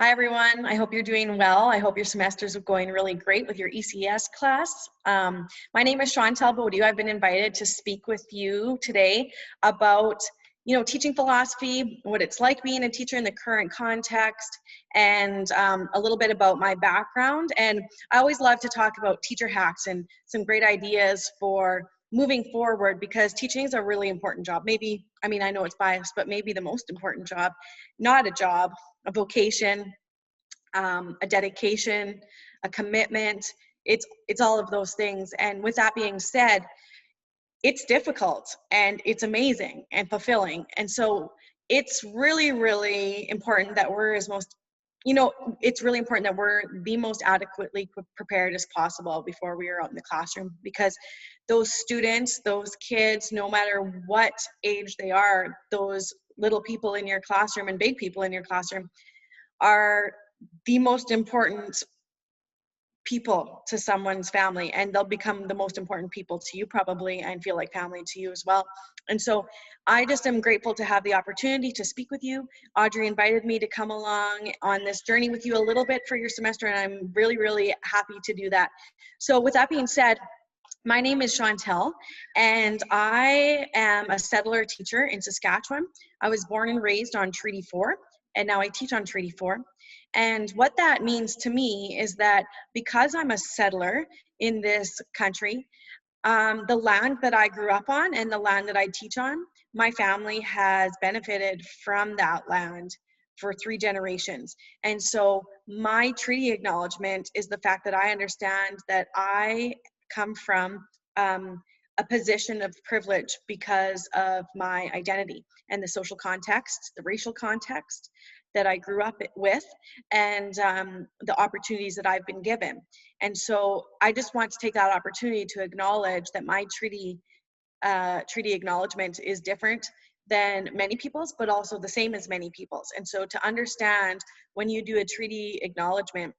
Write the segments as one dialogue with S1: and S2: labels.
S1: Hi, everyone. I hope you're doing well. I hope your semesters are going really great with your ECS class. My name is Chantel Baudu. I've been invited to speak with you today about, teaching philosophy, what it's like being a teacher in the current context, and a little bit about my background. And I always love to talk about teacher hacks and some great ideas for moving forward, because teaching is a really important job. I know it's biased, but maybe the most important job, not a job, a vocation, a dedication, a commitment. It's all of those things. And with that being said, it's difficult and it's amazing and fulfilling. And so it's really, really important that it's really important that we're the most adequately prepared as possible before we are out in the classroom, because those students, those kids, no matter what age they are, those little people in your classroom and big people in your classroom are the most important people to someone's family, and they'll become the most important people to you probably, and feel like family to you as well. And so I just am grateful to have the opportunity to speak with you. Audrey invited me to come along on this journey with you a little bit for your semester, and I'm really, really happy to do that. So with that being said, my name is Chantel, and I am a settler teacher in Saskatchewan. I was born and raised on Treaty 4, and now I teach on Treaty 4. And what that means to me is that because I'm a settler in this country, the land that I grew up on and the land that I teach on, my family has benefited from that land for 3 generations. And so my treaty acknowledgement is the fact that I understand that I come from a position of privilege because of my identity and the social context, the racial context that I grew up with, and the opportunities that I've been given. And so I just want to take that opportunity to acknowledge that my treaty acknowledgement is different than many people's, but also the same as many people's. And so to understand, when you do a treaty acknowledgement,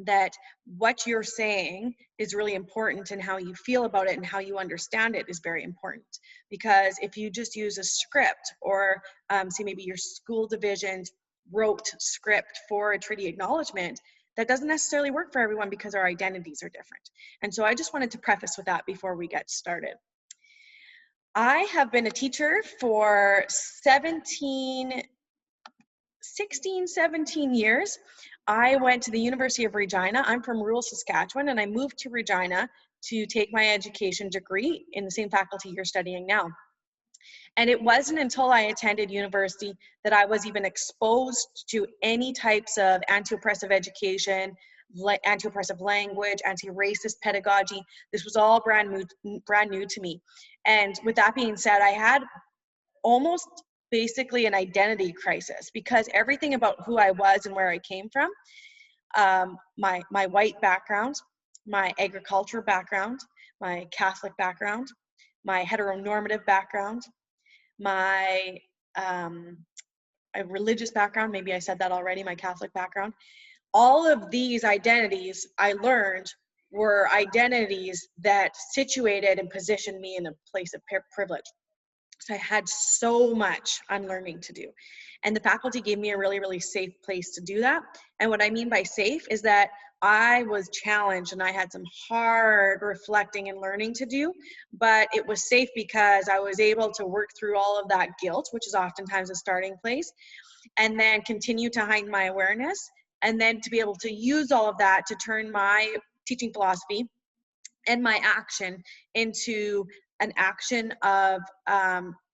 S1: that what you're saying is really important, and how you feel about it and how you understand it is very important. Because if you just use a script, or say maybe your school division wrote script for a treaty acknowledgement, that doesn't necessarily work for everyone because our identities are different. And so I just wanted to preface with that before we get started. I have been a teacher for 16, 17 years. I went to the University of Regina. I'm from rural Saskatchewan, and I moved to Regina to take my education degree in the same faculty you're studying now. And it wasn't until I attended university that I was even exposed to any types of anti-oppressive education, anti-oppressive language, anti-racist pedagogy. This was all brand new to me. And with that being said, I had almost basically an identity crisis, because everything about who I was and where I came from, my white background, my agriculture background, my Catholic background, my heteronormative background, my religious background, maybe I said that already, my Catholic background, all of these identities I learned were identities that situated and positioned me in a place of privilege. So I had so much unlearning to do. And the faculty gave me a really, really safe place to do that. And what I mean by safe is that I was challenged and I had some hard reflecting and learning to do, but it was safe because I was able to work through all of that guilt, which is oftentimes a starting place, and then continue to heighten my awareness, and then to be able to use all of that to turn my teaching philosophy and my action into an action of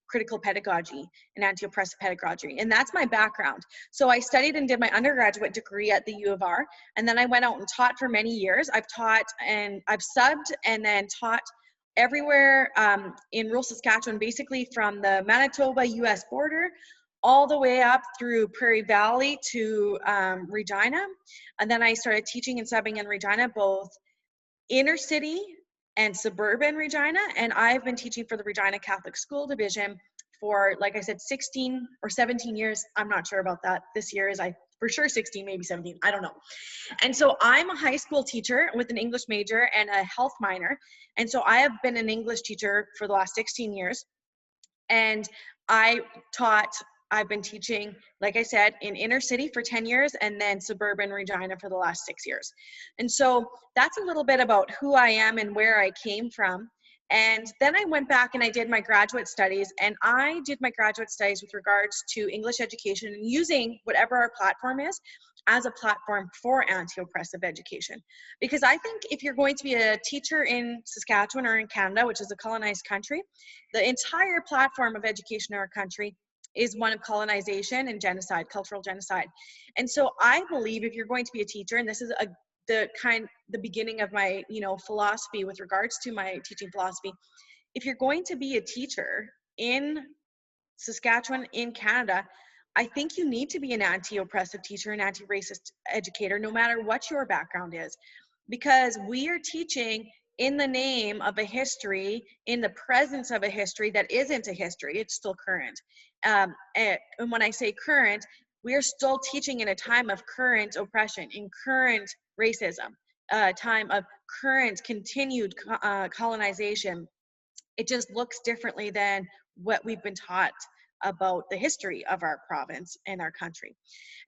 S1: critical pedagogy and anti-oppressive pedagogy. And that's my background. So I studied and did my undergraduate degree at the U of R, and then I went out and taught for many years. I've taught and I've subbed and then taught everywhere in rural Saskatchewan, basically from the Manitoba US border all the way up through Prairie Valley to Regina. And then I started teaching and subbing in Regina, both inner city and suburban Regina, and I've been teaching for the Regina Catholic School Division for, like I said, 16 or 17 years. I'm not sure about that. This year is for sure 16, maybe 17, I don't know. And so I'm a high school teacher with an English major and a health minor. And so I have been an English teacher for the last 16 years. And I taught I've been teaching, like I said, in inner city for 10 years and then suburban Regina for the last 6 years. And so that's a little bit about who I am and where I came from. And then I went back and I did my graduate studies, and I did my graduate studies with regards to English education and using whatever our platform is as a platform for anti-oppressive education. Because I think if you're going to be a teacher in Saskatchewan or in Canada, which is a colonized country, the entire platform of education in our country is one of colonization and genocide, cultural genocide. And so I believe if you're going to be a teacher, and this is the beginning of my, philosophy with regards to my teaching philosophy, if you're going to be a teacher in Saskatchewan, in Canada, I think you need to be an anti-oppressive teacher, an anti-racist educator, no matter what your background is, because we are teaching in the name of a history, in the presence of a history that isn't a history, it's still current. And when I say current, we are still teaching in a time of current oppression, in current racism, a time of current continued colonization. It just looks differently than what we've been taught about the history of our province and our country.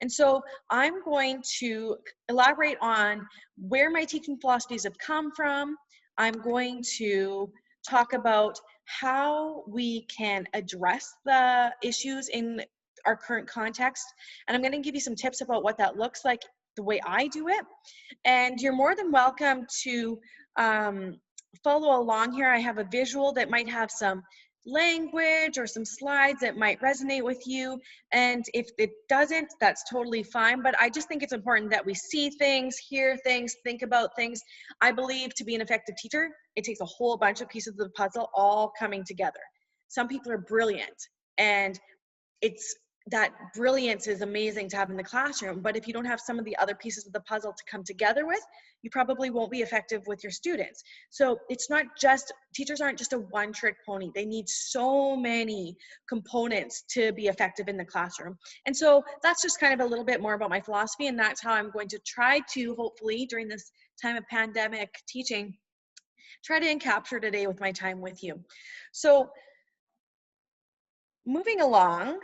S1: And so I'm going to elaborate on where my teaching philosophies have come from. I'm going to talk about how we can address the issues in our current context. And I'm going to give you some tips about what that looks like, the way I do it. And you're more than welcome to follow along here. I have a visual that might have some language or some slides that might resonate with you, and if it doesn't, that's totally fine. But I just think it's important that we see things, hear things, think about things. I believe to be an effective teacher, it takes a whole bunch of pieces of the puzzle all coming together. Some people are brilliant, and it's that brilliance is amazing to have in the classroom, but if you don't have some of the other pieces of the puzzle to come together with, you probably won't be effective with your students. So it's not just, teachers aren't just a one-trick pony. They need so many components to be effective in the classroom. And so that's just kind of a little bit more about my philosophy, and that's how I'm going to try to, hopefully, during this time of pandemic teaching, try to encapture today with my time with you. So moving along,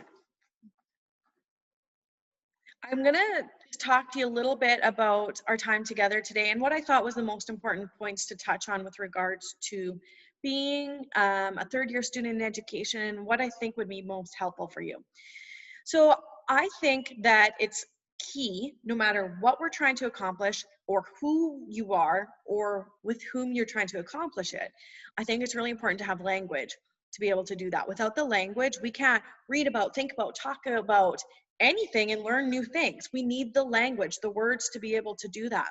S1: I'm going to talk to you a little bit about our time together today and what I thought was the most important points to touch on with regards to being a third-year student in education and what I think would be most helpful for you. So I think that it's key, no matter what we're trying to accomplish or who you are or with whom you're trying to accomplish it, I think it's really important to have language to be able to do that. Without the language, we can't read about, think about, talk about anything and learn new things. We need the language, the words to be able to do that.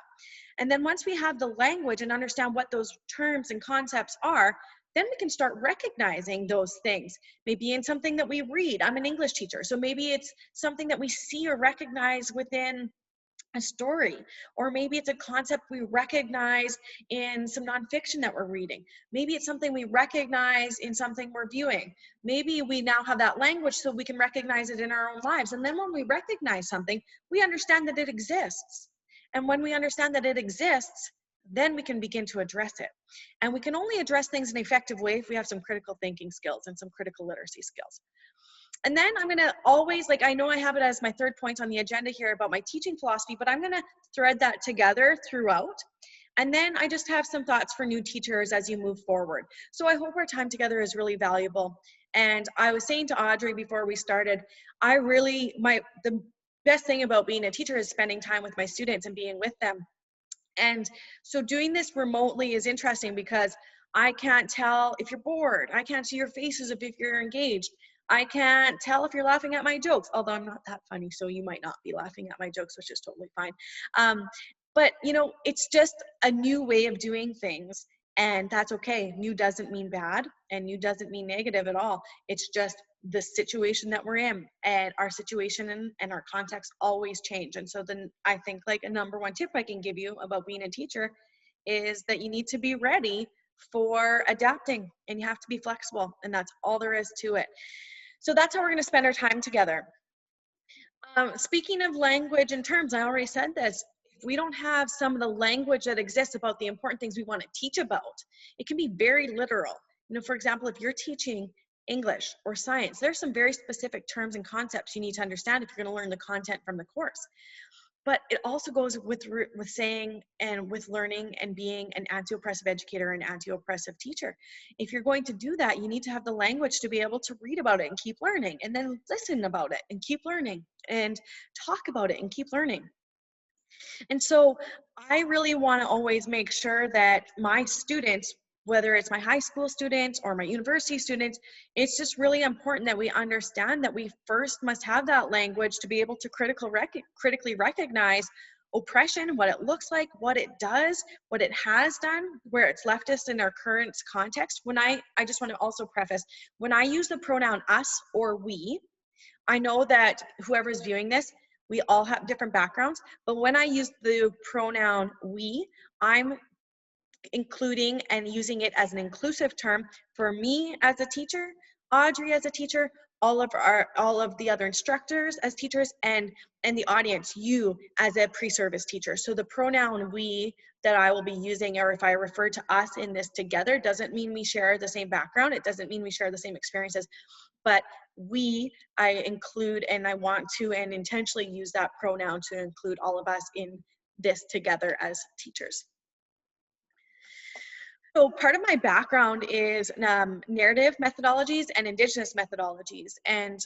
S1: And then once we have the language and understand what those terms and concepts are, then we can start recognizing those things. Maybe in something that we read. I'm an English teacher, so maybe it's something that we see or recognize within a story, or maybe it's a concept we recognize in some nonfiction that we're reading. Maybe it's something we recognize in something we're viewing. Maybe we now have that language so we can recognize it in our own lives. And then when we recognize something, we understand that it exists. And when we understand that it exists, then we can begin to address it. And we can only address things in an effective way if we have some critical thinking skills and some critical literacy skills. And then I'm going to always, I know I have it as my third point on the agenda here about my teaching philosophy, but I'm going to thread that together throughout. And then I just have some thoughts for new teachers as you move forward. So I hope our time together is really valuable. And I was saying to Audrey before we started, the best thing about being a teacher is spending time with my students and being with them. And so doing this remotely is interesting because I can't tell if you're bored. I can't see your faces if you're engaged. I can't tell if you're laughing at my jokes, although I'm not that funny, so you might not be laughing at my jokes, which is totally fine. But it's just a new way of doing things, and that's okay. New doesn't mean bad, and new doesn't mean negative at all. It's just the situation that we're in, and our situation and our context always change. And so then I think a number one tip I can give you about being a teacher is that you need to be ready for adapting, and you have to be flexible, and that's all there is to it. So that's how we're going to spend our time together. Speaking of language and terms, I already said this. If we don't have some of the language that exists about the important things we want to teach about, it can be very literal. For example, if you're teaching English, or science. There's some very specific terms and concepts you need to understand if you're going to learn the content from the course. But it also goes with saying and with learning and being an anti-oppressive educator and anti-oppressive teacher. If you're going to do that, you need to have the language to be able to read about it and keep learning, and then listen about it and keep learning, and talk about it and keep learning. And so I really want to always make sure that my students, whether it's my high school students or my university students, it's just really important that we understand that we first must have that language to be able to critically recognize oppression, what it looks like, what it does, what it has done, where it's left us in our current context. When I just want to also preface, when I use the pronoun us or we, I know that whoever's viewing this, we all have different backgrounds, but when I use the pronoun we, I'm including and using it as an inclusive term for me as a teacher, Audrey as a teacher, all of the other instructors as teachers, and the audience, you as a pre-service teacher. So the pronoun we that I will be using, or if I refer to us in this together, doesn't mean we share the same background. It doesn't mean we share the same experiences, but I include, and I want to and intentionally use that pronoun to include all of us in this together as teachers. So part of my background is narrative methodologies and Indigenous methodologies. And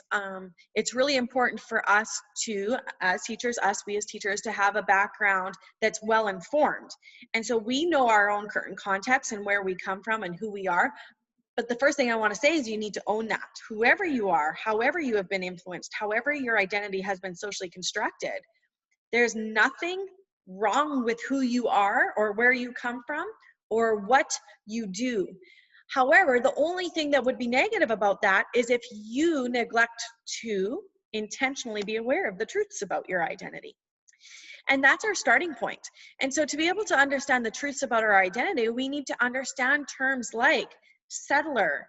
S1: it's really important for us to, as teachers, we as teachers, to have a background that's well informed. And so we know our own current context and where we come from and who we are. But the first thing I want to say is you need to own that. Whoever you are, however you have been influenced, however your identity has been socially constructed, there's nothing wrong with who you are or where you come from or what you do. However, the only thing that would be negative about that is if you neglect to intentionally be aware of the truths about your identity. And that's our starting point. And so to be able to understand the truths about our identity, we need to understand terms like settler,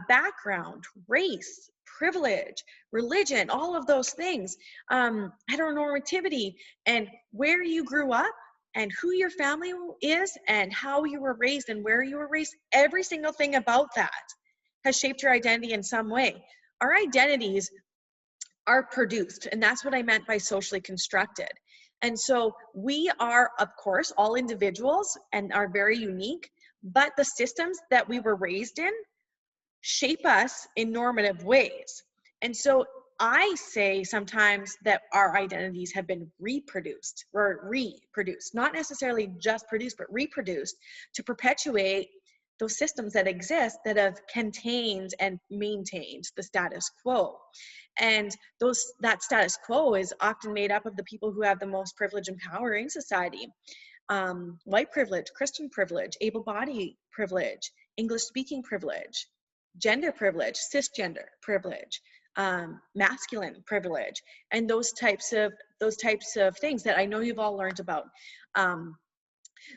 S1: background, race, privilege, religion, all of those things, heteronormativity, and where you grew up, and who your family is, and how you were raised, and where you were raised. Every single thing about that has shaped your identity in some way. Our identities are produced, and that's what I meant by socially constructed. And so we are, of course, all individuals and are very unique, but the systems that we were raised in shape us in normative ways. And so I say sometimes that our identities have been reproduced, not necessarily just produced, but reproduced to perpetuate those systems that exist that have contained and maintained the status quo. And that status quo is often made up of the people who have the most privilege and power in society. White privilege, Christian privilege, able-bodied privilege, English-speaking privilege, gender privilege, cisgender privilege, masculine privilege, and those types of things that I know you've all learned about.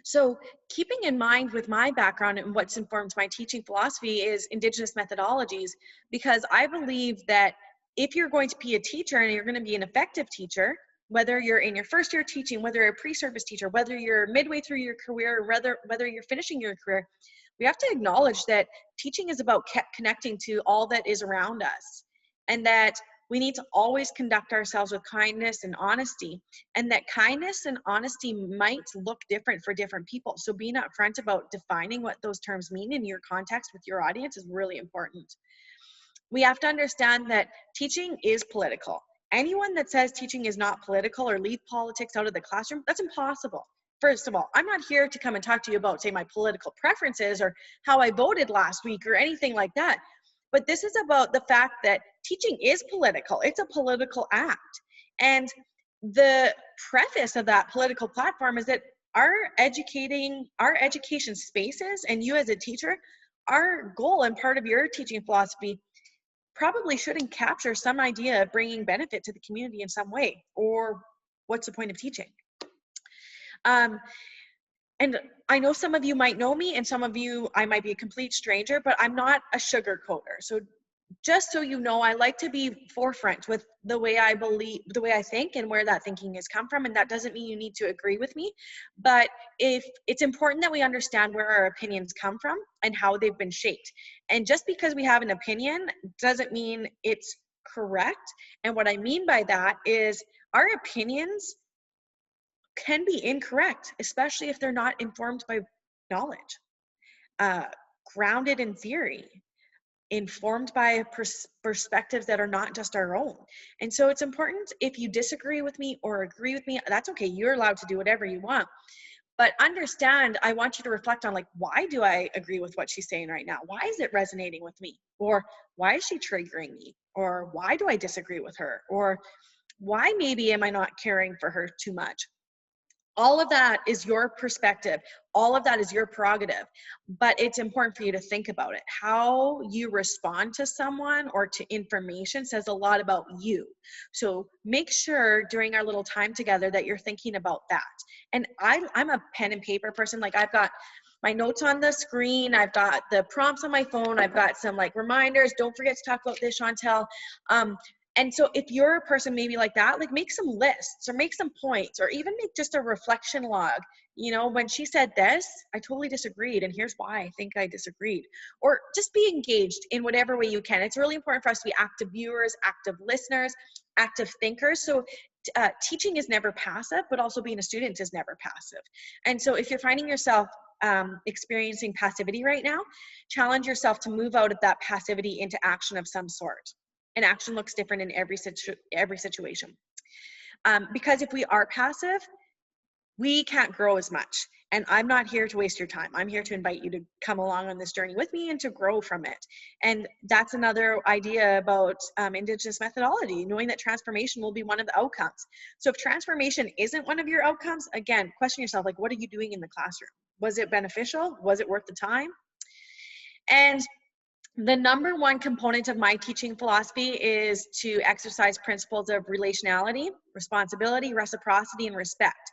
S1: So keeping in mind with my background and what's informed my teaching philosophy is Indigenous methodologies, because I believe that if you're going to be a teacher and you're going to be an effective teacher, whether you're in your first year teaching, whether you're a pre-service teacher, whether you're midway through your career, or whether you're finishing your career, we have to acknowledge that teaching is about connecting to all that is around us, and that we need to always conduct ourselves with kindness and honesty, and that kindness and honesty might look different for different people. So being upfront about defining what those terms mean in your context with your audience is really important. We have to understand that teaching is political. Anyone that says teaching is not political or leave politics out of the classroom, that's impossible. First of all, I'm not here to come and talk to you about, say, my political preferences or how I voted last week or anything like that. But this is about the fact that teaching is political. It's a political act. And the preface of that political platform is that our education spaces, and you as a teacher, our goal and part of your teaching philosophy probably shouldn't capture some idea of bringing benefit to the community in some way, or what's the point of teaching? And I know some of you might know me, and some of you, I might be a complete stranger, but I'm not a sugarcoater. So just so you know, I like to be forefront with the way I believe, the way I think, and where that thinking has come from. And that doesn't mean you need to agree with me, but if it's important that we understand where our opinions come from and how they've been shaped. And just because we have an opinion doesn't mean it's correct. And what I mean by that is our opinions can be incorrect, especially if they're not informed by knowledge, uh, grounded in theory, informed by perspectives that are not just our own. And so it's important, if you disagree with me or agree with me, that's okay. You're allowed to do whatever you want. But understand, I want you to reflect on, like, why do I agree with what she's saying right now? Why is it resonating with me? Or why is she triggering me? Or why do I disagree with her? Or why maybe am I not caring for her too much? All of that is your perspective. All of that is your prerogative, but it's important for you to think about it. How you respond to someone or to information says a lot about you. So make sure during our little time together that you're thinking about that. And I'm a pen and paper person. Like, I've got my notes on the screen. I've got the prompts on my phone. I've got some like reminders. Don't forget to talk about this, Chantel. And so if you're a person maybe like that, like, make some lists or make some points, or even make just a reflection log. You know, when she said this, I totally disagreed, and here's why I think I disagreed. Or just be engaged in whatever way you can. It's really important for us to be active viewers, active listeners, active thinkers. So teaching is never passive, but also being a student is never passive. And so if you're finding yourself experiencing passivity right now, challenge yourself to move out of that passivity into action of some sort. And action looks different in every situation. Because if we are passive, we can't grow as much. And I'm not here to waste your time. I'm here to invite you to come along on this journey with me and to grow from it. And that's another idea about Indigenous methodology, knowing that transformation will be one of the outcomes. So if transformation isn't one of your outcomes, again, question yourself, like, what are you doing in the classroom? Was it beneficial? Was it worth the time? And the number one component of my teaching philosophy is to exercise principles of relationality, responsibility, reciprocity, and respect.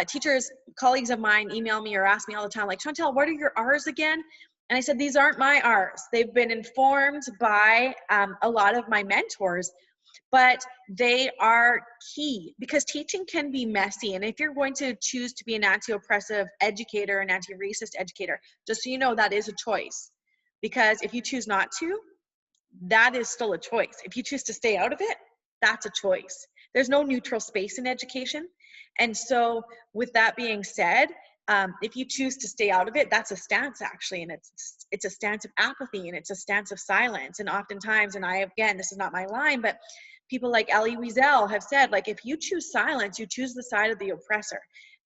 S1: Teachers, colleagues of mine email me or ask me all the time, like, Chantel, what are your R's again? And I said, these aren't my R's. They've been informed by a lot of my mentors, but they are key, because teaching can be messy. And if you're going to choose to be an anti-oppressive educator, an anti-racist educator, just so you know, that is a choice. Because if you choose not to, that is still a choice. If you choose to stay out of it, that's a choice. There's no neutral space in education. And so with that being said, if you choose to stay out of it, that's a stance, actually. And it's a stance of apathy, and it's a stance of silence. And oftentimes, and again, this is not my line, but people like Elie Wiesel have said, like, if you choose silence, you choose the side of the oppressor.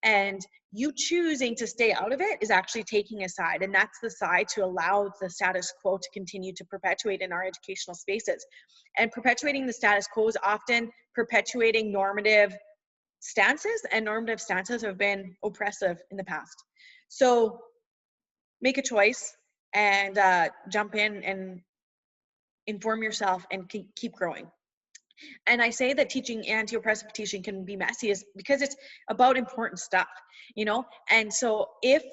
S1: And you choosing to stay out of it is actually taking a side, and that's the side to allow the status quo to continue to perpetuate in our educational spaces. And perpetuating the status quo is often perpetuating normative stances, and normative stances have been oppressive in the past. So make a choice and jump in and inform yourself and keep growing. And I say that teaching, anti-oppressive teaching, can be messy is because it's about important stuff, you know? And so if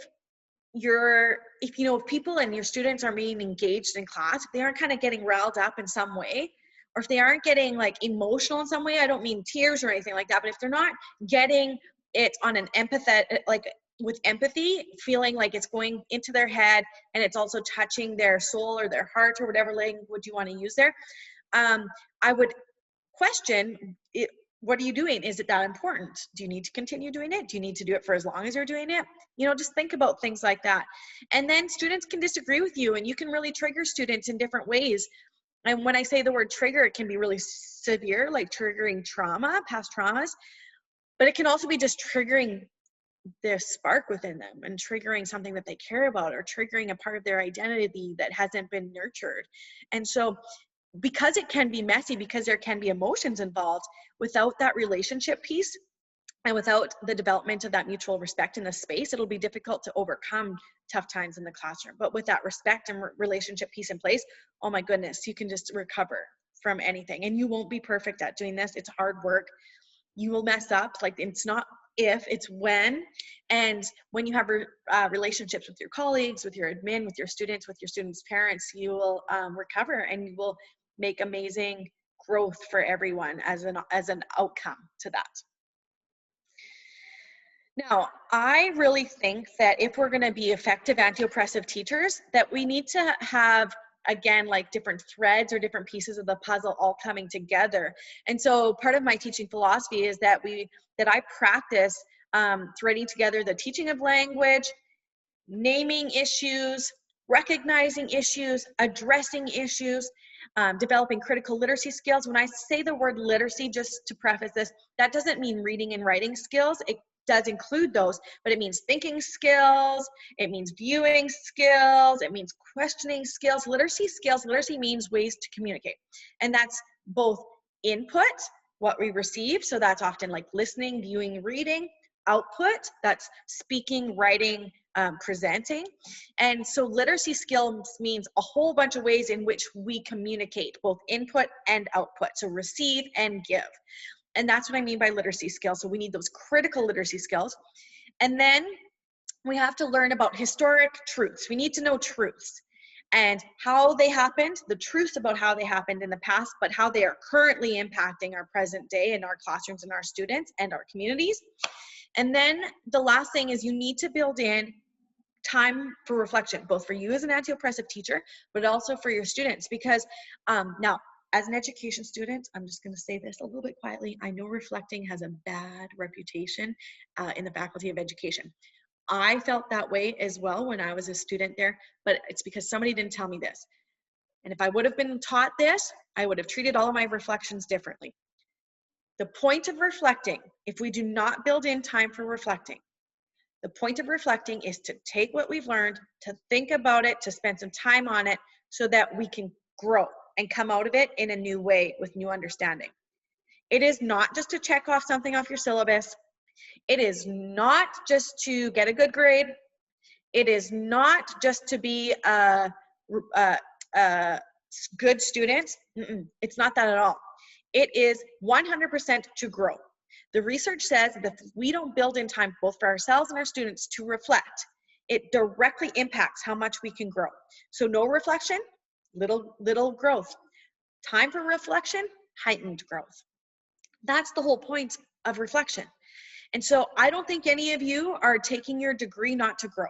S1: people and your students are being engaged in class, if they aren't kind of getting riled up in some way, or if they aren't getting like emotional in some way, I don't mean tears or anything like that, but if they're not getting it on an like with empathy, feeling like it's going into their head and it's also touching their soul or their heart or whatever language you want to use there, I would question it. What are you doing? Is it that important? Do you need to continue doing it? Do you need to do it for as long as you're doing it? You know, just think about things like that. And then students can disagree with you, and you can really trigger students in different ways. And when I say the word trigger, it can be really severe, like triggering trauma, past traumas, but it can also be just triggering this spark within them and triggering something that they care about, or triggering a part of their identity that hasn't been nurtured. And so because it can be messy, because there can be emotions involved, without that relationship piece and without the development of that mutual respect in the space, it'll be difficult to overcome tough times in the classroom. But with that respect and relationship piece in place, oh my goodness, you can just recover from anything. And you won't be perfect at doing this. It's hard work. You will mess up. Like, it's not if, it's when. And when you have relationships with your colleagues, with your admin, with your students' parents, you will recover, and you will make amazing growth for everyone as an outcome to that. Now, I really think that if we're going to be effective anti-oppressive teachers, that we need to have, again, like different threads or different pieces of the puzzle all coming together. And so part of my teaching philosophy is that I practice threading together the teaching of language, naming issues, recognizing issues, addressing issues, developing critical literacy skills. When I say the word literacy, just to preface this, that doesn't mean reading and writing skills. It does include those, but it means thinking skills, it means viewing skills, it means questioning skills. Literacy skills, literacy means ways to communicate. And that's both input, what we receive, so that's often like listening, viewing, reading. Output, that's speaking, writing, presenting. And so literacy skills means a whole bunch of ways in which we communicate, both input and output, so receive and give. And that's what I mean by literacy skills. So we need those critical literacy skills. And then we have to learn about historic truths. We need to know truths and how they happened, the truths about how they happened in the past, but how they are currently impacting our present day in our classrooms and our students and our communities. And then the last thing is you need to build in time for reflection, both for you as an anti-oppressive teacher, but also for your students. Because now, as an education student, I'm just going to say this a little bit quietly. I know reflecting has a bad reputation in the Faculty of Education. I felt that way as well when I was a student there, but it's because somebody didn't tell me this. And if I would have been taught this, I would have treated all of my reflections differently. The point of reflecting, if we do not build in time for reflecting, the point of reflecting is to take what we've learned, to think about it, to spend some time on it so that we can grow and come out of it in a new way with new understanding. It is not just to check off something off your syllabus. It is not just to get a good grade. It is not just to be a good student. It's not that at all. It is 100% to grow. The research says that if we don't build in time both for ourselves and our students to reflect, it directly impacts how much we can grow. So no reflection, little growth. Time for reflection, heightened growth. That's the whole point of reflection. And so I don't think any of you are taking your degree not to grow.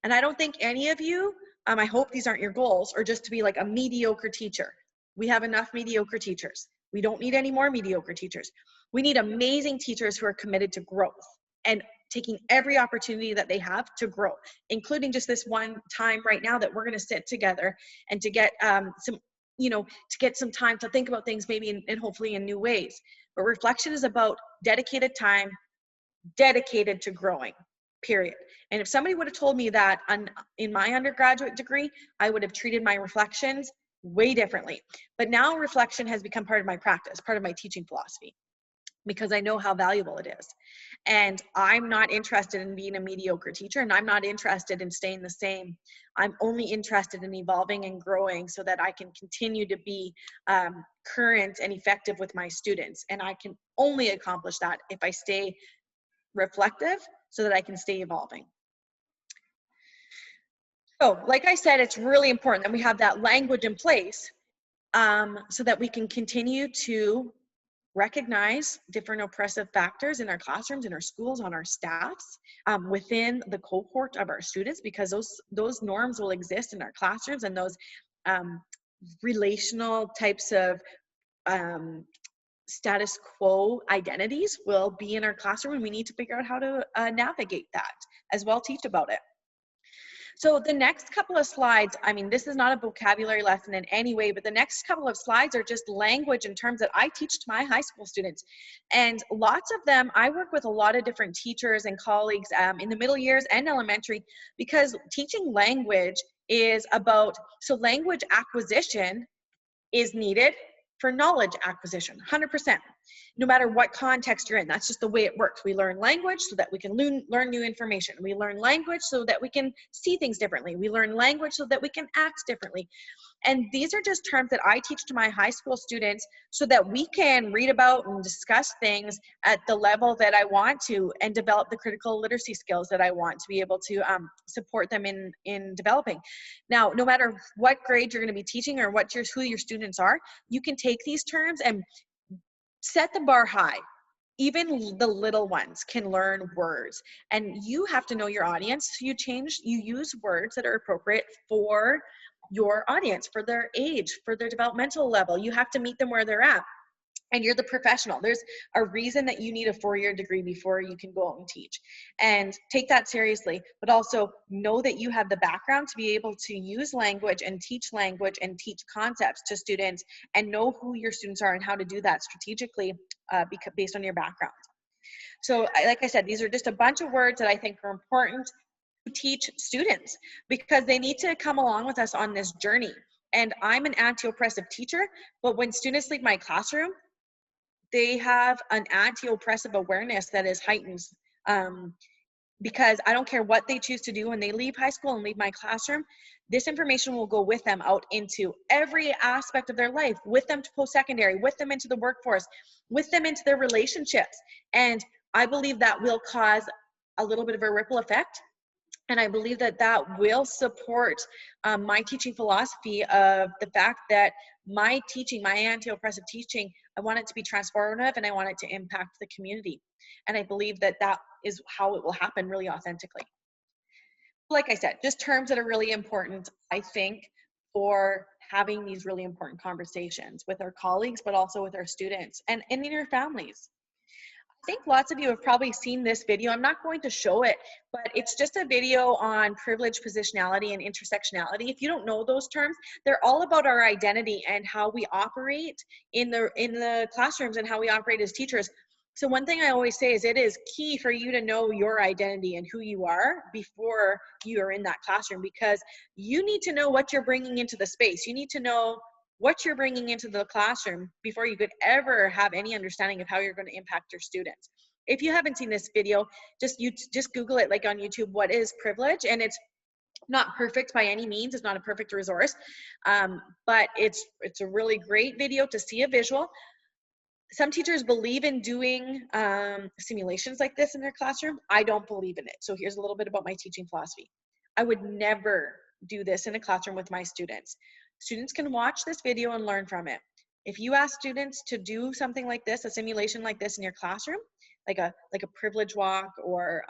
S1: And I don't think any of you, I hope these aren't your goals, or just to be like a mediocre teacher. We have enough mediocre teachers. We don't need any more mediocre teachers. We need amazing teachers who are committed to growth and taking every opportunity that they have to grow, including just this one time right now that we're going to sit together and to get some time to think about things maybe and hopefully in new ways. But reflection is about dedicated time, dedicated to growing, period. And if somebody would have told me that in my undergraduate degree, I would have treated my reflections way differently. But now reflection has become part of my practice, part of my teaching philosophy, because I know how valuable it is. And I'm not interested in being a mediocre teacher, and I'm not interested in staying the same. I'm only interested in evolving and growing so that I can continue to be current and effective with my students. And I can only accomplish that if I stay reflective so that I can stay evolving. So, like I said, it's really important that we have that language in place so that we can continue to recognize different oppressive factors in our classrooms, in our schools, on our staffs, within the cohort of our students, because those norms will exist in our classrooms, and those relational types of status quo identities will be in our classroom, and we need to figure out how to navigate that as well, teach about it. So the next couple of slides, I mean, this is not a vocabulary lesson in any way, but the next couple of slides are just language in terms that I teach to my high school students. And lots of them, I work with a lot of different teachers and colleagues in the middle years and elementary, because teaching language is about, so language acquisition is needed for knowledge acquisition, 100%. No matter what context you're in, that's just the way it works. We learn language so that we can learn new information. We learn language so that we can see things differently. We learn language so that we can act differently. And these are just terms that I teach to my high school students so that we can read about and discuss things at the level that I want to and develop the critical literacy skills that I want to be able to support them in developing. Now, no matter what grade you're going to be teaching or who your students are, you can take these terms and set the bar high. Even the little ones can learn words, and you have to know your audience. So you use words that are appropriate for your audience, for their age, for their developmental level. You have to meet them where they're at. And you're the professional. There's a reason that you need a 4-year degree before you can go out and teach. And take that seriously, but also know that you have the background to be able to use language and teach concepts to students, and know who your students are and how to do that strategically based on your background. So like I said, these are just a bunch of words that I think are important to teach students because they need to come along with us on this journey. And I'm an anti-oppressive teacher, but when students leave my classroom, they have an anti-oppressive awareness that is heightened, because I don't care what they choose to do when they leave high school and leave my classroom, this information will go with them out into every aspect of their life, with them to post-secondary, with them into the workforce, with them into their relationships. And I believe that will cause a little bit of a ripple effect. And I believe that that will support my teaching philosophy of the fact that my teaching, my anti-oppressive teaching, I want it to be transformative and I want it to impact the community. And I believe that that is how it will happen really authentically. Like I said, just terms that are really important, I think, for having these really important conversations with our colleagues, but also with our students and in your families. I think lots of you have probably seen this video. I'm not going to show it, but it's just a video on privilege, positionality, and intersectionality. If you don't know those terms, they're all about our identity and how we operate in the classrooms and how we operate as teachers. So one thing I always say is it is key for you to know your identity and who you are before you are in that classroom, because you need to know what you're bringing into the space. You need to know what you're bringing into the classroom before you could ever have any understanding of how you're going to impact your students. If you haven't seen this video, just Google it, like on YouTube, what is privilege? And it's not perfect by any means. It's not a perfect resource, but it's a really great video to see a visual. Some teachers believe in doing simulations like this in their classroom. I don't believe in it. So here's a little bit about my teaching philosophy. I would never do this in a classroom with my students. Students can watch this video and learn from it. If you ask students to do something like this, a simulation like this in your classroom, like a privilege walk, or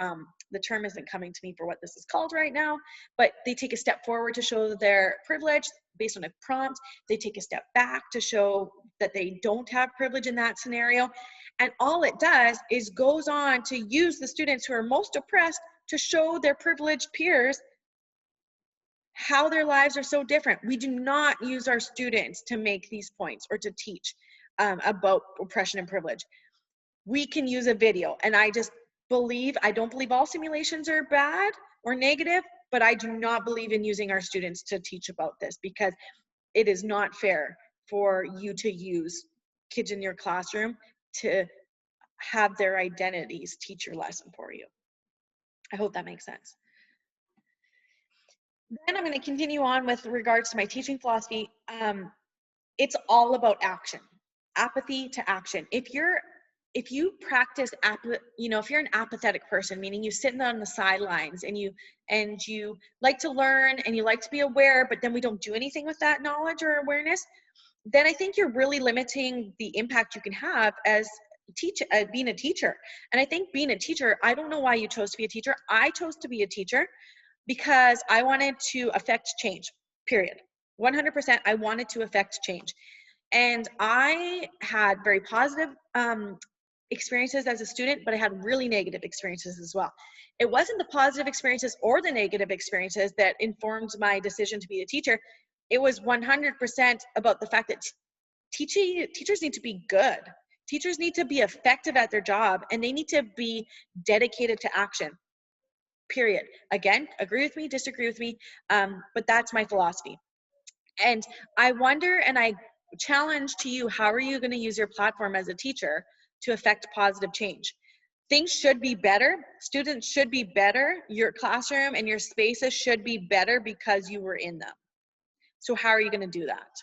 S1: the term isn't coming to me for what this is called right now, but they take a step forward to show their privilege based on a prompt. They take a step back to show that they don't have privilege in that scenario. And all it does is goes on to use the students who are most oppressed to show their privileged peers how their lives are so different. We do not use our students to make these points or to teach about oppression and privilege. We can use a video, and I don't believe all simulations are bad or negative, but I do not believe in using our students to teach about this, because it is not fair for you to use kids in your classroom to have their identities teach your lesson for you. I hope that makes sense. Then I'm going to continue on with regards to my teaching philosophy. It's all about action, apathy to action. If you practice, if you're an apathetic person, meaning you sit on the sidelines and you like to learn and you like to be aware, but then we don't do anything with that knowledge or awareness, then I think you're really limiting the impact you can have as being a teacher. And I think being a teacher, I don't know why you chose to be a teacher. I chose to be a teacher because I wanted to affect change, period. 100%, I wanted to affect change. And I had very positive experiences as a student, but I had really negative experiences as well. It wasn't the positive experiences or the negative experiences that informed my decision to be a teacher. It was 100% about the fact that teachers need to be good. Teachers need to be effective at their job, and they need to be dedicated to action. Period. Again, agree with me, disagree with me, but that's my philosophy. And I wonder, and I challenge to you, how are you going to use your platform as a teacher to affect positive change? Things should be better. Students should be better. Your classroom and your spaces should be better because you were in them. So how are you going to do that?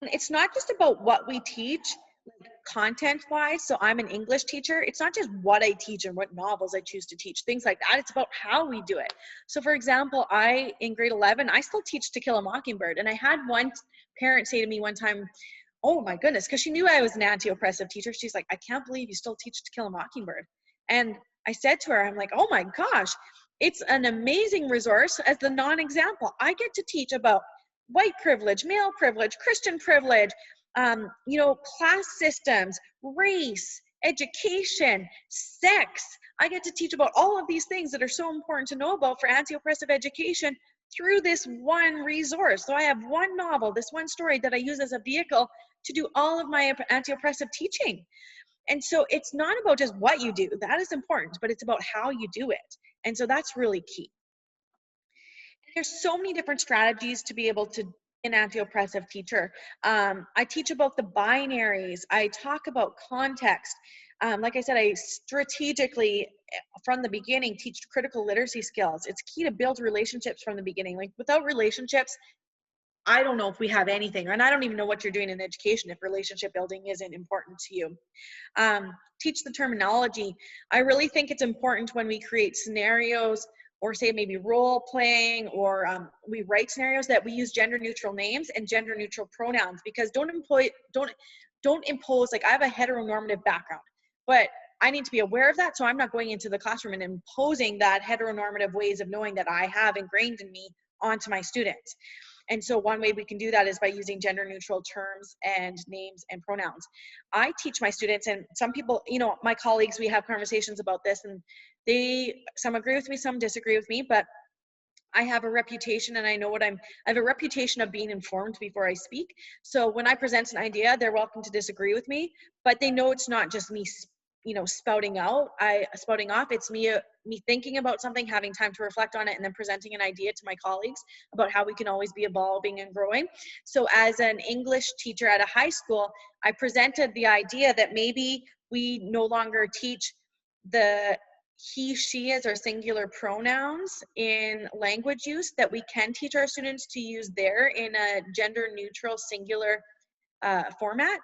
S1: It's not just about what we teach, like content-wise. So I'm an English teacher. It's not just what I teach and what novels I choose to teach, things like that. It's about how we do it. So for example, in grade 11, I still teach To Kill a Mockingbird. And I had one parent say to me one time, oh my goodness, because she knew I was an anti-oppressive teacher. She's like, I can't believe you still teach To Kill a Mockingbird. And I said to her, I'm like, oh my gosh, it's an amazing resource as the non-example. I get to teach about white privilege, male privilege, Christian privilege, class systems, race, education, sex. I get to teach about all of these things that are so important to know about for anti-oppressive education through this one resource. So I have one novel, this one story that I use as a vehicle to do all of my anti-oppressive teaching. And so it's not about just what you do, that is important, but it's about how you do it. And so that's really key. There's so many different strategies to be able to be an anti-oppressive teacher. I teach about the binaries. I talk about context. Like I said, I strategically, from the beginning, teach critical literacy skills. It's key to build relationships from the beginning. Like without relationships, I don't know if we have anything, and I don't even know what you're doing in education if relationship building isn't important to you. Teach the terminology. I really think it's important when we create scenarios or say maybe role playing or we write scenarios that we use gender neutral names and gender neutral pronouns, because don't impose, like I have a heteronormative background, but I need to be aware of that. So I'm not going into the classroom and imposing that heteronormative ways of knowing that I have ingrained in me onto my students. And so one way we can do that is by using gender neutral terms and names and pronouns. I teach my students, and some people, my colleagues, we have conversations about this, and some agree with me, some disagree with me, but I have a reputation, and I have a reputation of being informed before I speak. So when I present an idea, they're welcome to disagree with me, but they know it's not just me spouting off. It's me thinking about something, having time to reflect on it, and then presenting an idea to my colleagues about how we can always be evolving and growing. So as an English teacher at a high school, I presented the idea that maybe we no longer teach the he, she as our singular pronouns in language use, that we can teach our students to use their in a gender neutral singular format.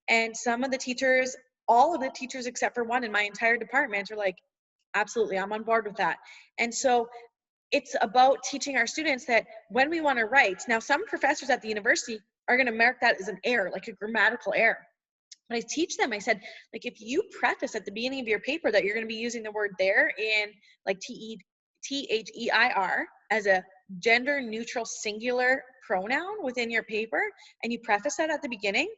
S1: And some of the teachers, all of the teachers except for one in my entire department, are like, absolutely, I'm on board with that. And so it's about teaching our students that when we want to write, now some professors at the university are going to mark that as an error, like a grammatical error. But I teach them, I said, like, if you preface at the beginning of your paper that you're going to be using the word there in like THEIR as a gender neutral singular pronoun within your paper, and you preface that at the beginning,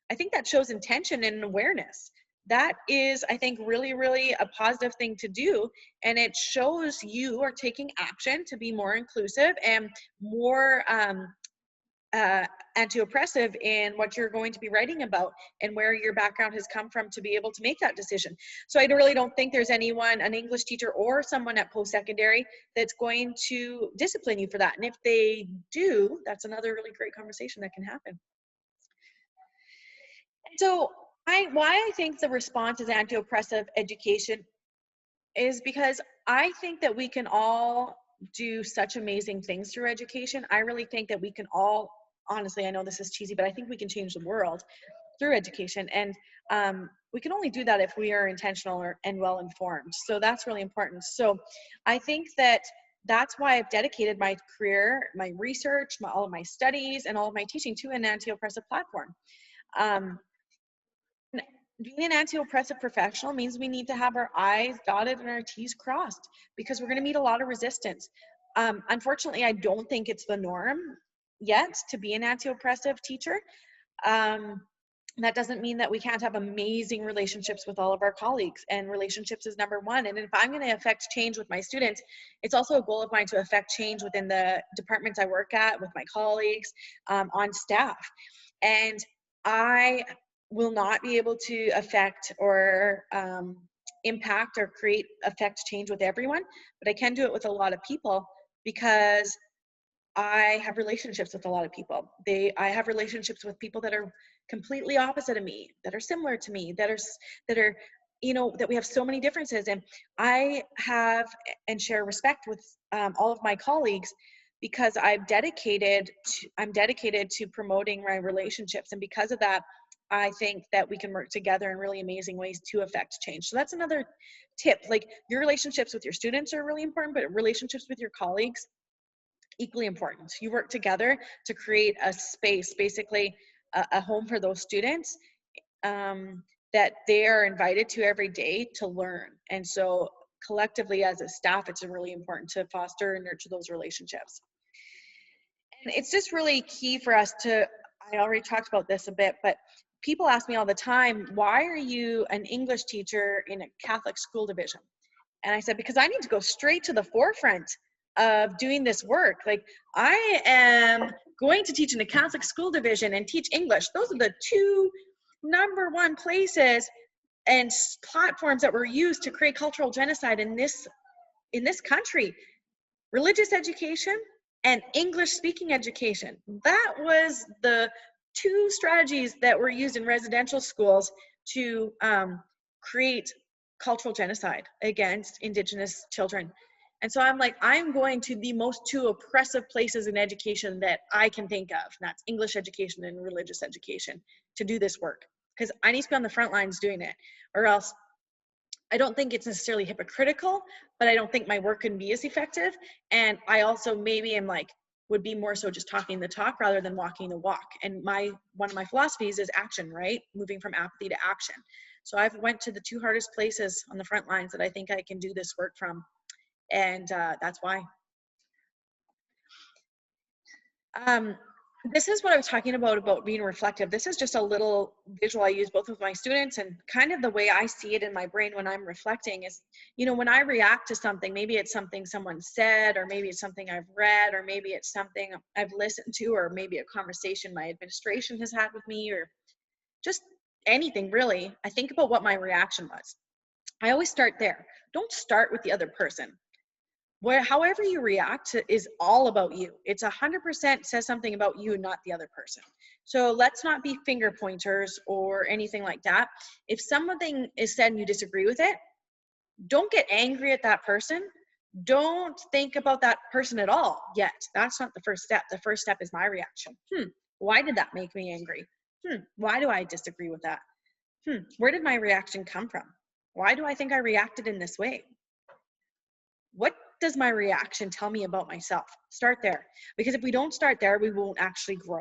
S1: I think that shows intention and awareness. That is, I think, really, really a positive thing to do. And it shows you are taking action to be more inclusive and more anti-oppressive in what you're going to be writing about and where your background has come from to be able to make that decision. So I really don't think there's anyone, an English teacher or someone at post-secondary, that's going to discipline you for that. And if they do, that's another really great conversation that can happen. So why I think the response is anti-oppressive education is because I think that we can all do such amazing things through education. I really think that we can all, honestly, I know this is cheesy, but I think we can change the world through education. And we can only do that if we are intentional and well-informed. So that's really important. So I think that that's why I've dedicated my career, my research, all of my studies, and all of my teaching to an anti-oppressive platform. Being an anti-oppressive professional means we need to have our I's dotted and our T's crossed, because we're going to meet a lot of resistance. Unfortunately, I don't think it's the norm yet to be an anti-oppressive teacher. That doesn't mean that we can't have amazing relationships with all of our colleagues, and relationships is number one. And if I'm going to affect change with my students, it's also a goal of mine to affect change within the departments I work at, with my colleagues, on staff. And I will not be able to affect or impact or affect change with everyone, but I can do it with a lot of people, because I have relationships with a lot of people. I have relationships with people that are completely opposite of me, that are similar to me, that are that we have so many differences. And I have and share respect with all of my colleagues, because I'm dedicated to promoting my relationships. And because of that, I think that we can work together in really amazing ways to affect change. So that's another tip. Like, your relationships with your students are really important, but relationships with your colleagues, equally important. You work together to create a space, basically a home for those students, that they are invited to every day to learn. And so collectively as a staff, it's really important to foster and nurture those relationships. And it's just really key for us to, I already talked about this a bit, but people ask me all the time, why are you an English teacher in a Catholic school division? And I said, because I need to go straight to the forefront of doing this work. Like, I am going to teach in a Catholic school division and teach English. Those are the two #1 places and platforms that were used to create cultural genocide in this country. Religious education and English speaking education. That was the two strategies that were used in residential schools to create cultural genocide against Indigenous children. And so I'm like, I'm going to the most two oppressive places in education that I can think of, and that's English education and religious education, to do this work, because I need to be on the front lines doing it, or else I don't think it's necessarily hypocritical, but I don't think my work can be as effective. And I also maybe am like, would be more so just talking the talk rather than walking the walk. And one of my philosophies is action, right? Moving from apathy to action. So I've went to the two hardest places on the front lines that I think I can do this work from. And that's why. This is what I was talking about being reflective. This is just a little visual I use both with my students, and kind of the way I see it in my brain when I'm reflecting is, when I react to something, maybe it's something someone said, or maybe it's something I've read, or maybe it's something I've listened to, or maybe a conversation my administration has had with me, or just anything really. I think about what my reaction was. I always start there. Don't start with the other person. However you react is all about you. It's 100% says something about you, not the other person. So let's not be finger pointers or anything like that. If something is said and you disagree with it, don't get angry at that person. Don't think about that person at all yet. That's not the first step. The first step is my reaction. Why did that make me angry? Why do I disagree with that? Where did my reaction come from? Why do I think I reacted in this way? What does my reaction tell me about myself? Start there. Because if we don't start there, we won't actually grow.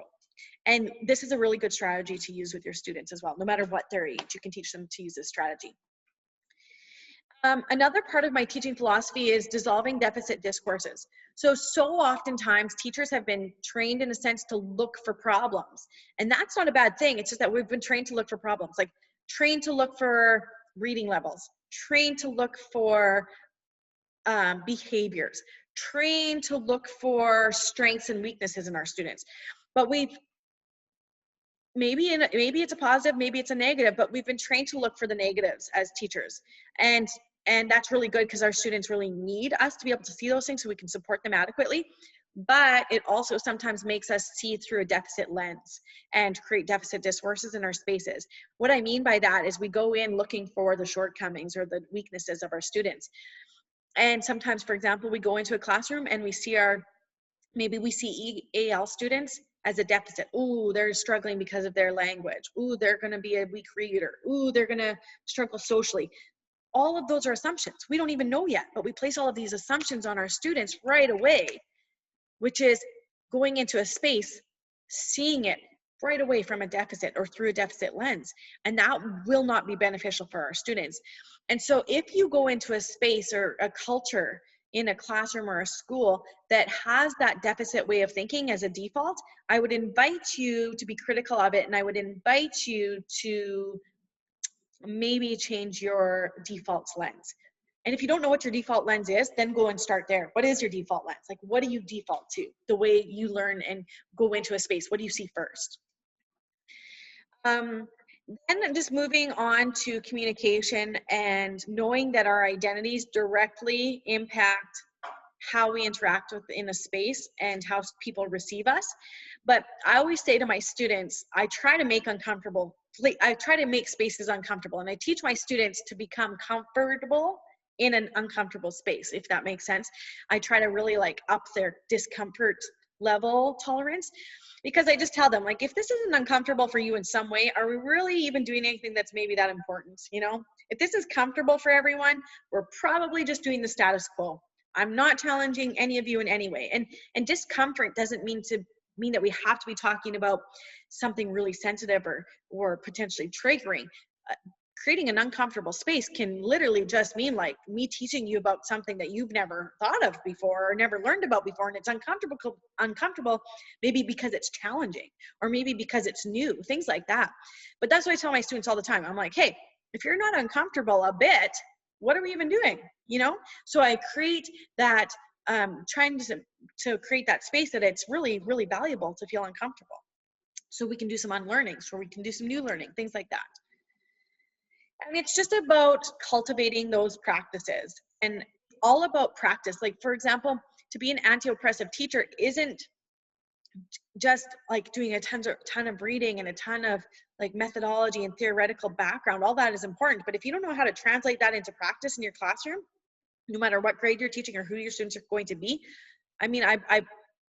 S1: And this is a really good strategy to use with your students as well. No matter what their age, you can teach them to use this strategy. Another part of my teaching philosophy is dissolving deficit discourses. So oftentimes teachers have been trained in a sense to look for problems. And that's not a bad thing. It's just that we've been trained to look for problems, like trained to look for reading levels, trained to look for behaviors, trained to look for strengths and weaknesses in our students. But maybe it's a positive, maybe it's a negative, but we've been trained to look for the negatives as teachers. And that's really good, because our students really need us to be able to see those things so we can support them adequately. But it also sometimes makes us see through a deficit lens and create deficit discourses in our spaces. What I mean by that is we go in looking for the shortcomings or the weaknesses of our students. And sometimes, for example, we go into a classroom and we see maybe we see EAL students as a deficit. Ooh, they're struggling because of their language. Ooh, they're going to be a weak reader. Ooh, they're going to struggle socially. All of those are assumptions. We don't even know yet, but we place all of these assumptions on our students right away, which is going into a space, seeing it right away from a deficit or through a deficit lens. And that will not be beneficial for our students. And so if you go into a space or a culture in a classroom or a school that has that deficit way of thinking as a default, I would invite you to be critical of it. And I would invite you to maybe change your default lens. And if you don't know what your default lens is, then go and start there. What is your default lens? Like, what do you default to? The way you learn and go into a space, what do you see first? Then just moving on to communication and knowing that our identities directly impact how we interact within a space and how people receive us. But I always say to my students, I try to make spaces uncomfortable, and I teach my students to become comfortable in an uncomfortable space, if that makes sense. I try to really like up their discomfort level tolerance, because I just tell them, like, if this isn't uncomfortable for you in some way, are we really even doing anything that's maybe that important? You know, if this is comfortable for everyone, we're probably just doing the status quo. I'm not challenging any of you in any way. And discomfort doesn't mean that we have to be talking about something really sensitive or potentially triggering. Creating an uncomfortable space can literally just mean like me teaching you about something that you've never thought of before or never learned about before, and it's uncomfortable maybe because it's challenging, or maybe because it's new, things like that. But that's what I tell my students all the time. I'm like, hey, if you're not uncomfortable a bit, what are we even doing? You know? So I create that, trying to create that space that it's really, really valuable to feel uncomfortable. So we can do some unlearning, so we can do some new learning, things like that. And it's just about cultivating those practices, and all about practice. Like, for example, to be an anti-oppressive teacher isn't just like doing a ton of reading and a ton of like methodology and theoretical background. All that is important, but if you don't know how to translate that into practice in your classroom, no matter what grade you're teaching or who your students are going to be, I mean, I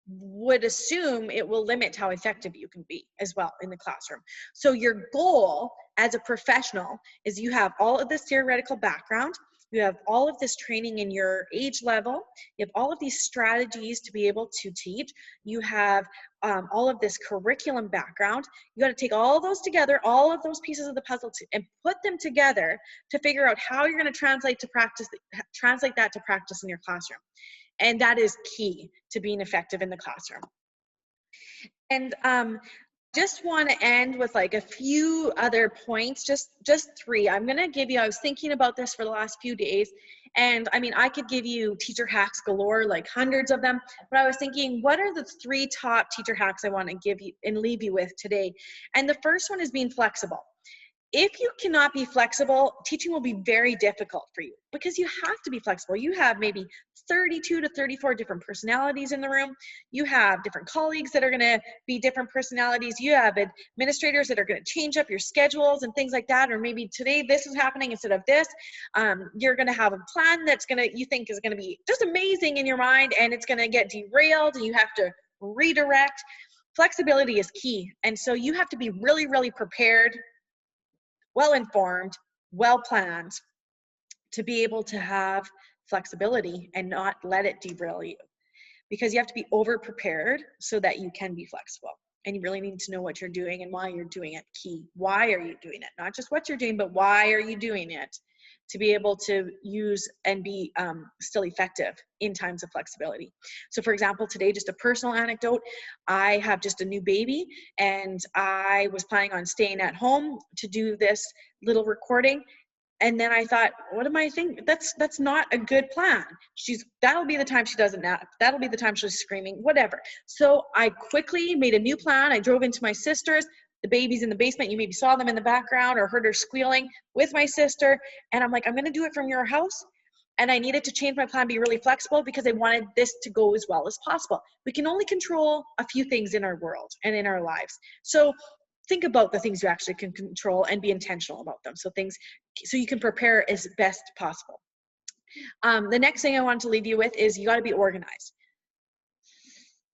S1: would assume it will limit how effective you can be as well in the classroom. So your goal as a professional is you have all of this theoretical background, you have all of this training in your age level, you have all of these strategies to be able to teach, you have all of this curriculum background. You got to take all those together, all of those pieces of the puzzle, and put them together to figure out how you're going to translate that to practice in your classroom. And that is key to being effective in the classroom. And just want to end with like a few other points, just three. I'm going to give you, I was thinking about this for the last few days, and I mean, I could give you teacher hacks galore, like hundreds of them, but I was thinking, what are the 3 top teacher hacks I want to give you and leave you with today? And the first one is being flexible. If you cannot be flexible, teaching will be very difficult for you, because you have to be flexible. You have maybe 32 to 34 different personalities in the room. You have different colleagues that are going to be different personalities. You have administrators that are going to change up your schedules and things like that. Or maybe today this is happening instead of this. You're going to have a plan that's you think is going to be just amazing in your mind, and it's going to get derailed and you have to redirect. Flexibility is key. And so you have to be really, really prepared, well-informed, well-planned to be able to have flexibility and not let it derail you, because you have to be over-prepared so that you can be flexible. And you really need to know what you're doing and why you're doing it. Key. Why are you doing it? Not just what you're doing, but why are you doing it, to be able to use and be still effective in times of flexibility. So for example, today, just a personal anecdote, I have just a new baby, and I was planning on staying at home to do this little recording. And then I thought, what am I thinking? That's not a good plan. That'll be the time she doesn't nap. That'll be the time she's screaming, whatever. So I quickly made a new plan. I drove into my sister's. The baby's in the basement. You maybe saw them in the background or heard her squealing with my sister. And I'm like, I'm going to do it from your house. And I needed to change my plan, be really flexible, because I wanted this to go as well as possible. We can only control a few things in our world and in our lives. So think about the things you actually can control and be intentional about them. So you can prepare as best possible. The next thing I want to leave you with is you got to be organized.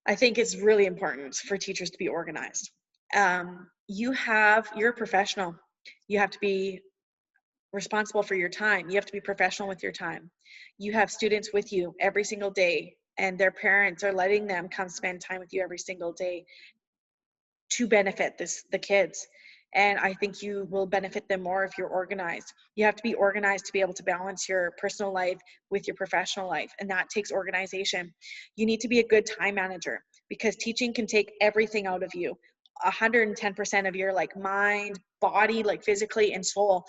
S1: I think it's really important for teachers to be organized. You're a professional. You have to be responsible for your time. You have to be professional with your time. You have students with you every single day, and their parents are letting them come spend time with you every single day to benefit the kids. And I think you will benefit them more if you're organized. You have to be organized to be able to balance your personal life with your professional life, and that takes organization. You need to be a good time manager, because teaching can take everything out of you. 110% of your like mind, body, like physically and soul.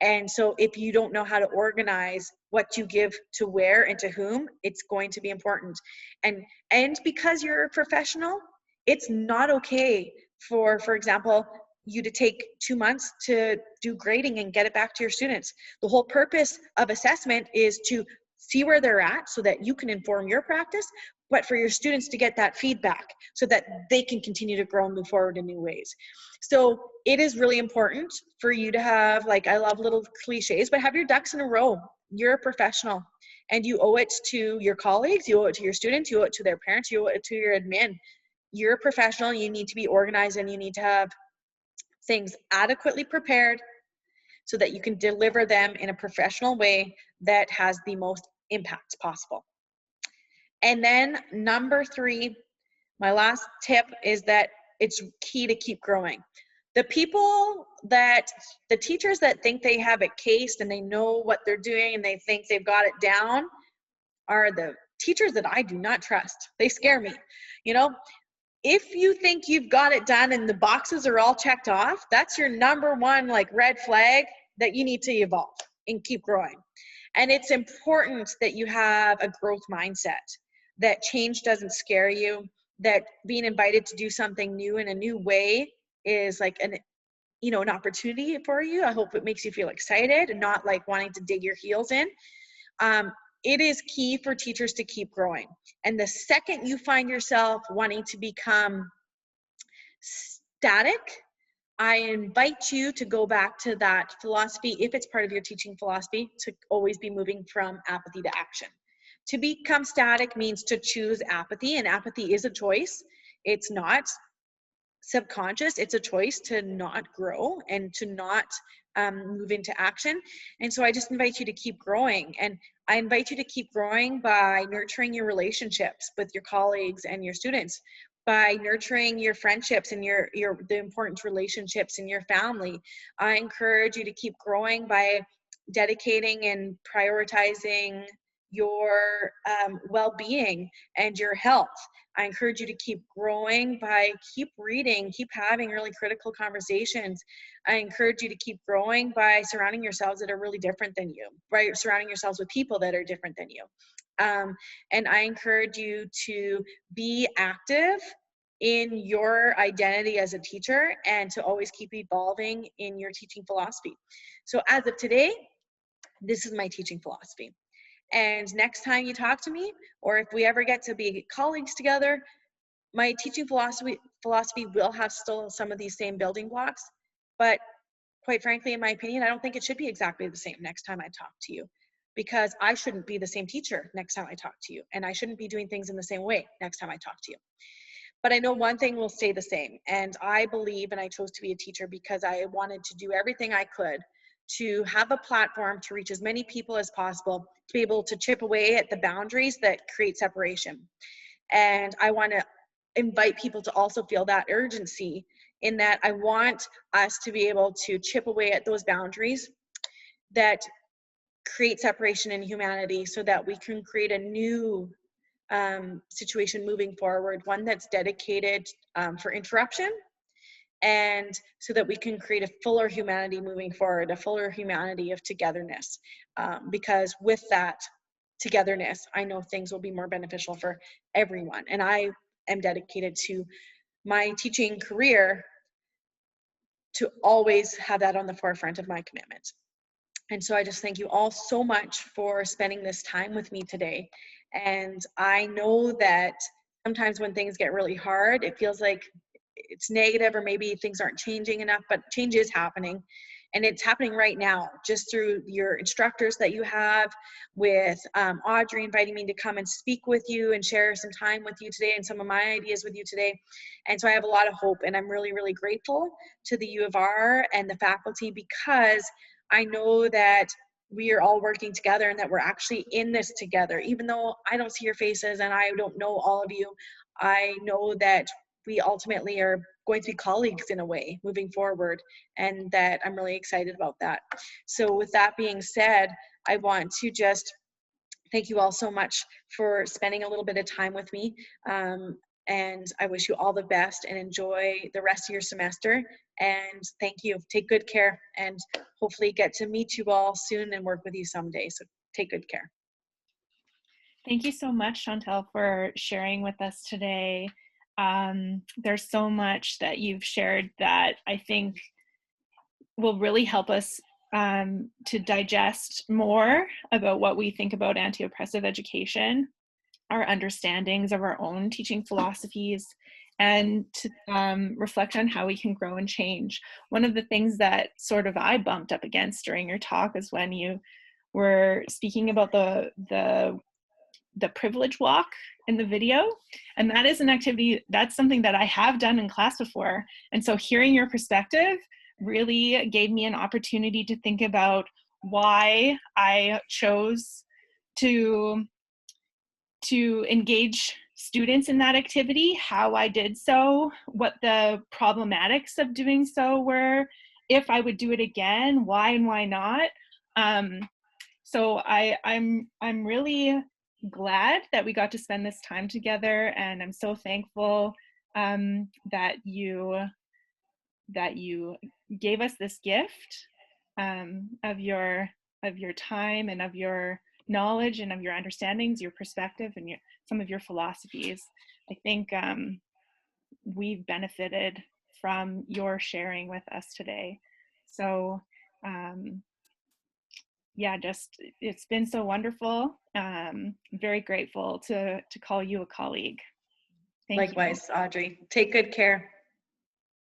S1: And so if you don't know how to organize what you give to where and to whom, it's going to be important. And because you're a professional, it's not okay for example, you to take 2 months to do grading and get it back to your students. The whole purpose of assessment is to see where they're at so that you can inform your practice, but for your students to get that feedback so that they can continue to grow and move forward in new ways. So it is really important for you to have, like, I love little cliches, but have your ducks in a row. You're a professional, and you owe it to your colleagues, you owe it to your students, you owe it to their parents, you owe it to your admin. You're a professional, you need to be organized, and you need to have things adequately prepared so that you can deliver them in a professional way that has the most impact possible. And then number 3, my last tip is that it's key to keep growing. The teachers that think they have it cased and they know what they're doing and they think they've got it down are the teachers that I do not trust. They scare me. If you think you've got it done and the boxes are all checked off, that's your number one red flag that you need to evolve and keep growing. And it's important that you have a growth mindset, that change doesn't scare you, that being invited to do something new in a new way is an opportunity for you. I hope it makes you feel excited and not wanting to dig your heels in. It is key for teachers to keep growing. And the second you find yourself wanting to become static, I invite you to go back to that philosophy, if it's part of your teaching philosophy, to always be moving from apathy to action. To become static means to choose apathy, and apathy is a choice. It's not subconscious. It's a choice to not grow and to not move into action. And so I just invite you to keep growing. And I invite you to keep growing by nurturing your relationships with your colleagues and your students, by nurturing your friendships and the important relationships in your family. I encourage you to keep growing by dedicating and prioritizing your well-being and your health. I encourage you to keep growing by keep reading, keep having really critical conversations. I encourage you to keep growing by surrounding yourselves that are really different than you, right? Surrounding yourselves with people that are different than you. And I encourage you to be active in your identity as a teacher and to always keep evolving in your teaching philosophy. So as of today, this is my teaching philosophy. And next time you talk to me, or if we ever get to be colleagues together, my teaching philosophy will have still some of these same building blocks. But quite frankly, in my opinion, I don't think it should be exactly the same next time I talk to you, because I shouldn't be the same teacher next time I talk to you, and I shouldn't be doing things in the same way next time I talk to you. But I know one thing will stay the same, and I believe, and I chose to be a teacher because I wanted to do everything I could to have a platform to reach as many people as possible, to be able to chip away at the boundaries that create separation. And I want to invite people to also feel that urgency, in that I want us to be able to chip away at those boundaries that create separation in humanity, so that we can create a new situation moving forward, one that's dedicated for interruption, and so that we can create a fuller humanity moving forward, a fuller humanity of togetherness. Because with that togetherness, I know things will be more beneficial for everyone. And I am dedicated to my teaching career to always have that on the forefront of my commitment. And so I just thank you all so much for spending this time with me today. And I know that sometimes when things get really hard, it feels like it's negative, or maybe things aren't changing enough, but change is happening. And it's happening right now, just through your instructors that you have, with Audrey inviting me to come and speak with you and share some time with you today and some of my ideas with you today. And so I have a lot of hope, and I'm really, really grateful to the U of R and the faculty, because I know that we are all working together and that we're actually in this together. Even though I don't see your faces and I don't know all of you, I know that we ultimately are going to be colleagues in a way moving forward, and that I'm really excited about that. So with that being said, I want to just thank you all so much for spending a little bit of time with me. And I wish you all the best and enjoy the rest of your semester. And thank you. Take good care, and hopefully get to meet you all soon and work with you someday. So take good care.
S2: Thank you so much, Chantel, for sharing with us today. There's so much that you've shared that I think will really help us to digest more about what we think about anti-oppressive education, our understandings of our own teaching philosophies, and to reflect on how we can grow and change. One of the things that sort of I bumped up against during your talk is when you were speaking about the privilege walk in the video. And that is an activity, that's something that I have done in class before. And so hearing your perspective really gave me an opportunity to think about why I chose to engage students in that activity, how I did so, what the problematics of doing so were, if I would do it again, why and why not. So I'm really glad that we got to spend this time together, and I'm so thankful that you gave us this gift of your time and of your knowledge and of your understandings, your perspective, and some of your philosophies. I think we've benefited from your sharing with us today. So yeah, just it's been so wonderful. Very grateful to call you a colleague. Thank you.
S1: Likewise, Audrey. Take good care.